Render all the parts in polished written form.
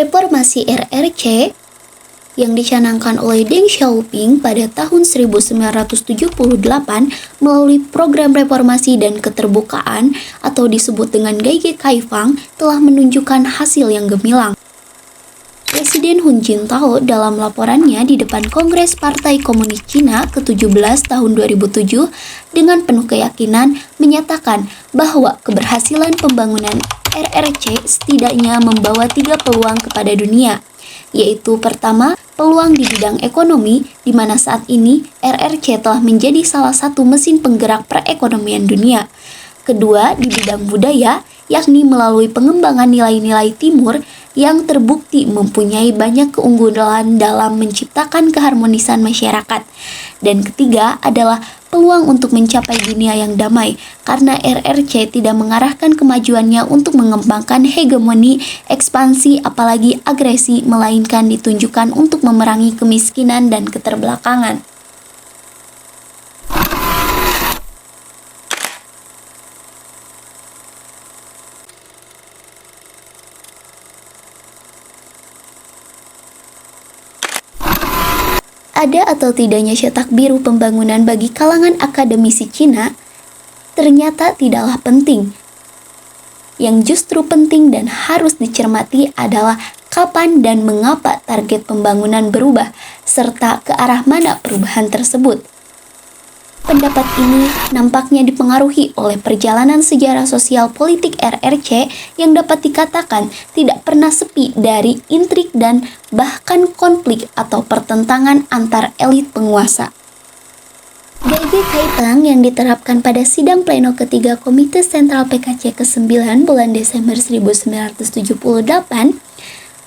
Reformasi RRC yang dicanangkan oleh Deng Xiaoping pada tahun 1978 melalui program reformasi dan keterbukaan atau disebut dengan Gaige Kaifang telah menunjukkan hasil yang gemilang. Presiden Hun Jintao dalam laporannya di depan Kongres Partai Komunis Cina ke-17 tahun 2007 dengan penuh keyakinan menyatakan bahwa keberhasilan pembangunan RRC setidaknya membawa 3 peluang kepada dunia, yaitu pertama, peluang di bidang ekonomi, di mana saat ini RRC telah menjadi salah satu mesin penggerak perekonomian dunia. Kedua, di bidang budaya, yakni melalui pengembangan nilai-nilai timur yang terbukti mempunyai banyak keunggulan dalam menciptakan keharmonisan masyarakat. Dan ketiga adalah peluang untuk mencapai dunia yang damai, karena RRC tidak mengarahkan kemajuannya untuk mengembangkan hegemoni, ekspansi, apalagi agresi, melainkan ditunjukkan untuk memerangi kemiskinan dan keterbelakangan. Ada atau tidaknya cetak biru pembangunan bagi kalangan akademisi Cina ternyata tidaklah penting. Yang justru penting dan harus dicermati adalah kapan dan mengapa target pembangunan berubah, serta ke arah mana perubahan tersebut. Pendapat ini nampaknya dipengaruhi oleh perjalanan sejarah sosial politik RRC yang dapat dikatakan tidak pernah sepi dari intrik dan bahkan konflik atau pertentangan antar elit penguasa. Gaige Kaifang yang diterapkan pada sidang pleno ketiga Komite Sentral PKC ke-9 bulan Desember 1978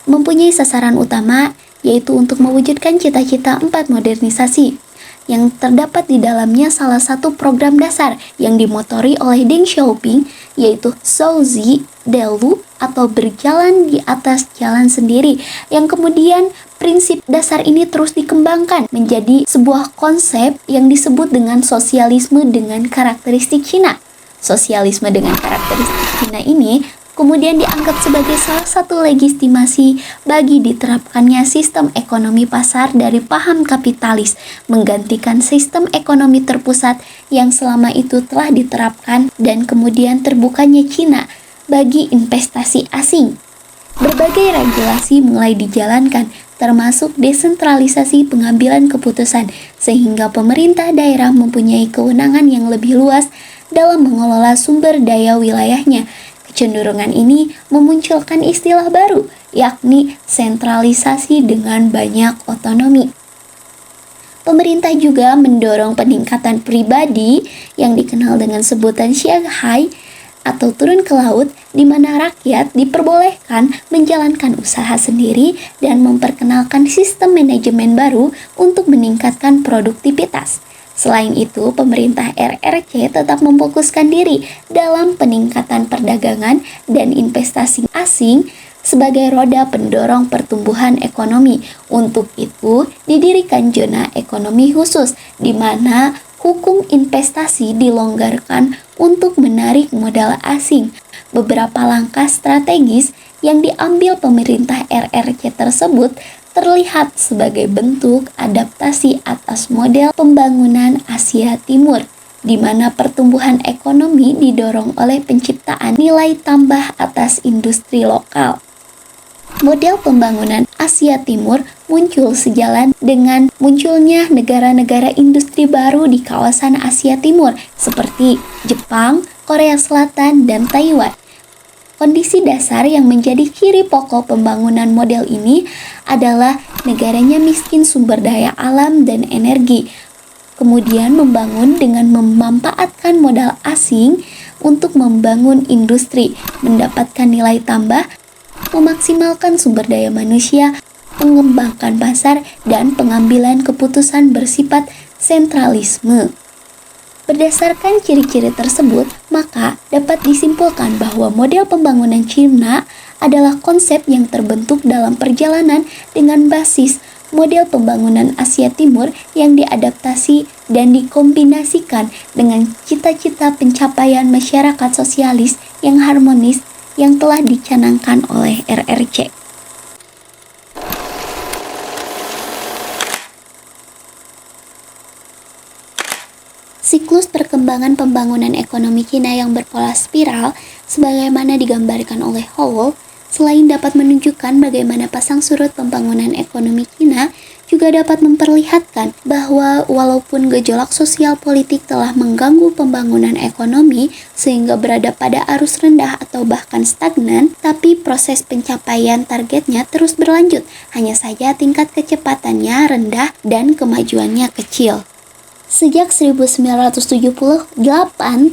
mempunyai sasaran utama, yaitu untuk mewujudkan cita-cita 4 modernisasi. Yang terdapat di dalamnya salah satu program dasar yang dimotori oleh Deng Xiaoping, yaitu Souzi Delu atau berjalan di atas jalan sendiri, yang kemudian prinsip dasar ini terus dikembangkan menjadi sebuah konsep yang disebut dengan sosialisme dengan karakteristik Cina. Sosialisme dengan karakteristik Cina ini kemudian dianggap sebagai salah satu legitimasi bagi diterapkannya sistem ekonomi pasar dari paham kapitalis, menggantikan sistem ekonomi terpusat yang selama itu telah diterapkan dan kemudian terbukanya Cina bagi investasi asing. Berbagai regulasi mulai dijalankan, termasuk desentralisasi pengambilan keputusan, sehingga pemerintah daerah mempunyai kewenangan yang lebih luas dalam mengelola sumber daya wilayahnya. Kecenderungan ini memunculkan istilah baru, yakni sentralisasi dengan banyak otonomi. Pemerintah juga mendorong peningkatan pribadi yang dikenal dengan sebutan Shanghai atau turun ke laut, di mana rakyat diperbolehkan menjalankan usaha sendiri dan memperkenalkan sistem manajemen baru untuk meningkatkan produktivitas. Selain itu, pemerintah RRC tetap memfokuskan diri dalam peningkatan perdagangan dan investasi asing sebagai roda pendorong pertumbuhan ekonomi. Untuk itu, didirikan zona ekonomi khusus di mana hukum investasi dilonggarkan untuk menarik modal asing. Beberapa langkah strategis yang diambil pemerintah RRC tersebut terlihat sebagai bentuk adaptasi atas model pembangunan Asia Timur, di mana pertumbuhan ekonomi didorong oleh penciptaan nilai tambah atas industri lokal. Model pembangunan Asia Timur muncul sejalan dengan munculnya negara-negara industri baru di kawasan Asia Timur seperti Jepang, Korea Selatan, dan Taiwan. Kondisi dasar yang menjadi ciri pokok pembangunan model ini adalah negaranya miskin sumber daya alam dan energi, kemudian membangun dengan memanfaatkan modal asing untuk membangun industri, mendapatkan nilai tambah, memaksimalkan sumber daya manusia, mengembangkan pasar, dan pengambilan keputusan bersifat sentralisme. Berdasarkan ciri-ciri tersebut, maka dapat disimpulkan bahwa model pembangunan Cina adalah konsep yang terbentuk dalam perjalanan dengan basis model pembangunan Asia Timur yang diadaptasi dan dikombinasikan dengan cita-cita pencapaian masyarakat sosialis yang harmonis yang telah dicanangkan oleh RRC. Siklus perkembangan pembangunan ekonomi Cina yang berpola spiral, sebagaimana digambarkan oleh Howell, selain dapat menunjukkan bagaimana pasang surut pembangunan ekonomi Cina, juga dapat memperlihatkan bahwa walaupun gejolak sosial politik telah mengganggu pembangunan ekonomi sehingga berada pada arus rendah atau bahkan stagnan, tapi proses pencapaian targetnya terus berlanjut, hanya saja tingkat kecepatannya rendah dan kemajuannya kecil. Sejak 1978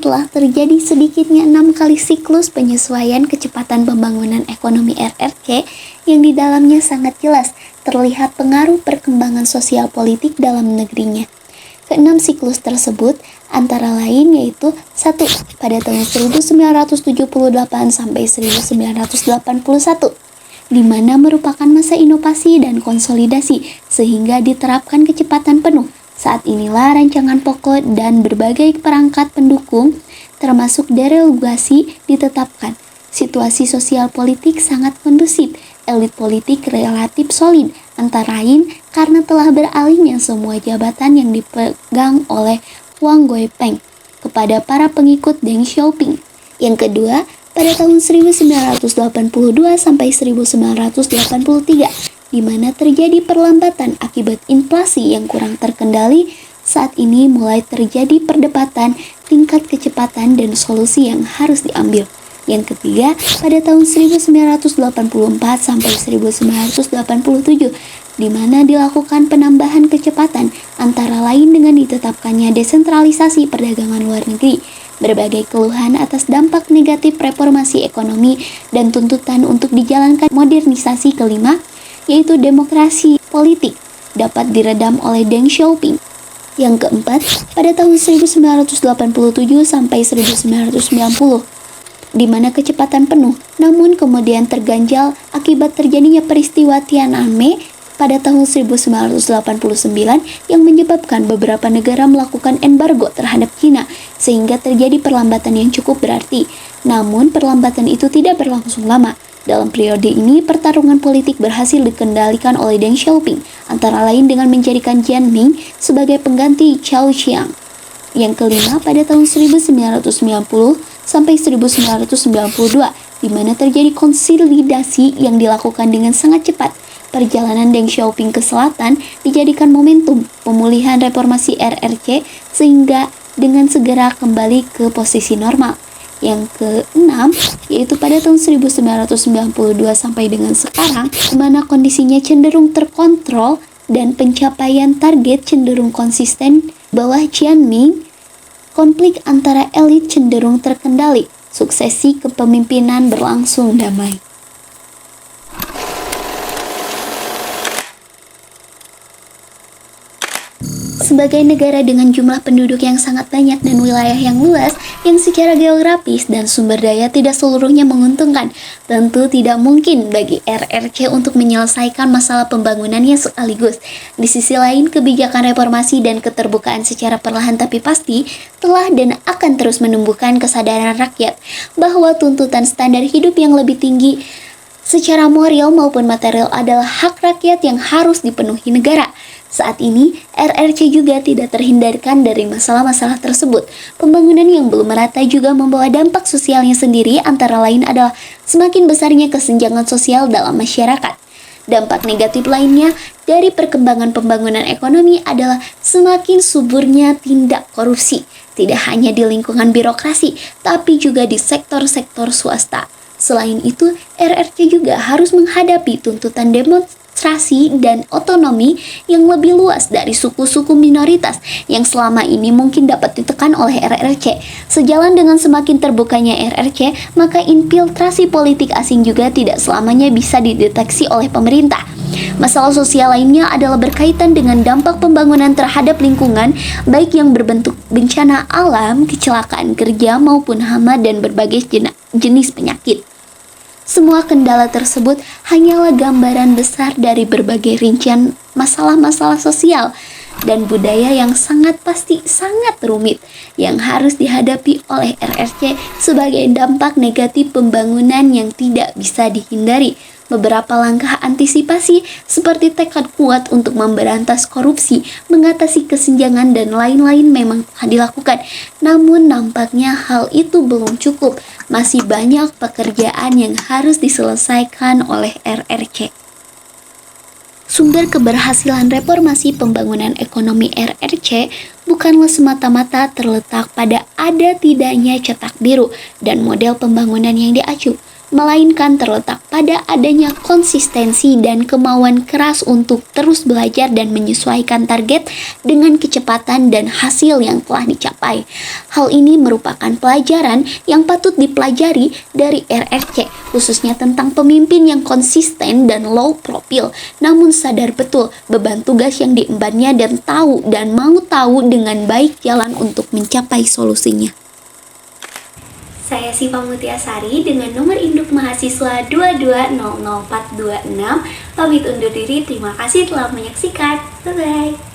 telah terjadi sedikitnya 6 kali siklus penyesuaian kecepatan pembangunan ekonomi RRC yang di dalamnya sangat jelas terlihat pengaruh perkembangan sosial politik dalam negerinya. Keenam siklus tersebut antara lain yaitu 1. Pada tahun 1978 sampai 1981, di mana merupakan masa inovasi dan konsolidasi sehingga diterapkan kecepatan penuh. Saat inilah rancangan pokok dan berbagai perangkat pendukung termasuk deregulasi ditetapkan. Situasi sosial politik sangat kondusif, elit politik relatif solid, antara lain karena telah beralihnya semua jabatan yang dipegang oleh Wang Guipeng kepada para pengikut Deng Xiaoping. Yang kedua, pada tahun 1982 sampai 1983, di mana terjadi perlambatan akibat inflasi yang kurang terkendali, saat ini mulai terjadi perdebatan tingkat kecepatan dan solusi yang harus diambil. Yang ketiga, pada tahun 1984 sampai 1987, di mana dilakukan penambahan kecepatan antara lain dengan ditetapkannya desentralisasi perdagangan luar negeri. Berbagai keluhan atas dampak negatif reformasi ekonomi dan tuntutan untuk dijalankan modernisasi kelima, yaitu demokrasi politik, dapat diredam oleh Deng Xiaoping. Yang keempat, pada tahun 1987 sampai 1990, di mana kecepatan penuh, namun kemudian terganjal akibat terjadinya peristiwa Tiananmen pada tahun 1989 yang menyebabkan beberapa negara melakukan embargo terhadap Cina, sehingga terjadi perlambatan yang cukup berarti. Namun perlambatan itu tidak berlangsung lama. Dalam periode ini, pertarungan politik berhasil dikendalikan oleh Deng Xiaoping, antara lain dengan menjadikan Jiang Ming sebagai pengganti Cao Qiang. Yang kelima, pada tahun 1990 sampai 1992, di mana terjadi konsolidasi yang dilakukan dengan sangat cepat. Perjalanan Deng Xiaoping ke selatan dijadikan momentum pemulihan reformasi RRC sehingga dengan segera kembali ke posisi normal. Yang keenam, yaitu pada tahun 1992 sampai dengan sekarang, di mana kondisinya cenderung terkontrol dan pencapaian target cenderung konsisten bawah Jiang Ming, konflik antara elit cenderung terkendali, suksesi kepemimpinan berlangsung damai. Sebagai negara dengan jumlah penduduk yang sangat banyak dan wilayah yang luas, yang secara geografis dan sumber daya tidak seluruhnya menguntungkan, tentu tidak mungkin bagi RRC untuk menyelesaikan masalah pembangunannya sekaligus. Di sisi lain, kebijakan reformasi dan keterbukaan secara perlahan tapi pasti telah dan akan terus menumbuhkan kesadaran rakyat bahwa tuntutan standar hidup yang lebih tinggi secara moral maupun material adalah hak rakyat yang harus dipenuhi negara. Saat ini, RRC juga tidak terhindarkan dari masalah-masalah tersebut. Pembangunan yang belum merata juga membawa dampak sosialnya sendiri, antara lain adalah semakin besarnya kesenjangan sosial dalam masyarakat. Dampak negatif lainnya dari perkembangan pembangunan ekonomi adalah semakin suburnya tindak korupsi, tidak hanya di lingkungan birokrasi, tapi juga di sektor-sektor swasta. Selain itu, RRC juga harus menghadapi tuntutan demonstrasi dan otonomi yang lebih luas dari suku-suku minoritas yang selama ini mungkin dapat ditekan oleh RRC. Sejalan dengan semakin terbukanya RRC, maka infiltrasi politik asing juga tidak selamanya bisa dideteksi oleh pemerintah. Masalah sosial lainnya adalah berkaitan dengan dampak pembangunan terhadap lingkungan, baik yang berbentuk bencana alam, kecelakaan kerja, maupun hama dan berbagai jenis penyakit. Semua kendala tersebut hanyalah gambaran besar dari berbagai rincian masalah-masalah sosial dan budaya yang sangat pasti sangat rumit yang harus dihadapi oleh RRC sebagai dampak negatif pembangunan yang tidak bisa dihindari. Beberapa langkah antisipasi seperti tekad kuat untuk memberantas korupsi, mengatasi kesenjangan, dan lain-lain memang telah dilakukan. Namun nampaknya hal itu belum cukup. Masih banyak pekerjaan yang harus diselesaikan oleh RRC. Sumber keberhasilan reformasi pembangunan ekonomi RRC bukanlah semata-mata terletak pada ada tidaknya cetak biru dan model pembangunan yang diacu, melainkan terletak pada adanya konsistensi dan kemauan keras untuk terus belajar dan menyesuaikan target dengan kecepatan dan hasil yang telah dicapai. Hal ini merupakan pelajaran yang patut dipelajari dari RRC, khususnya tentang pemimpin yang konsisten dan low profile, namun sadar betul beban tugas yang diembannya dan mau tahu dengan baik jalan untuk mencapai solusinya. Saya Siva Mutiasari dengan nomor induk mahasiswa 2200426 pamit undur diri. Terima kasih telah menyaksikan. Bye-bye.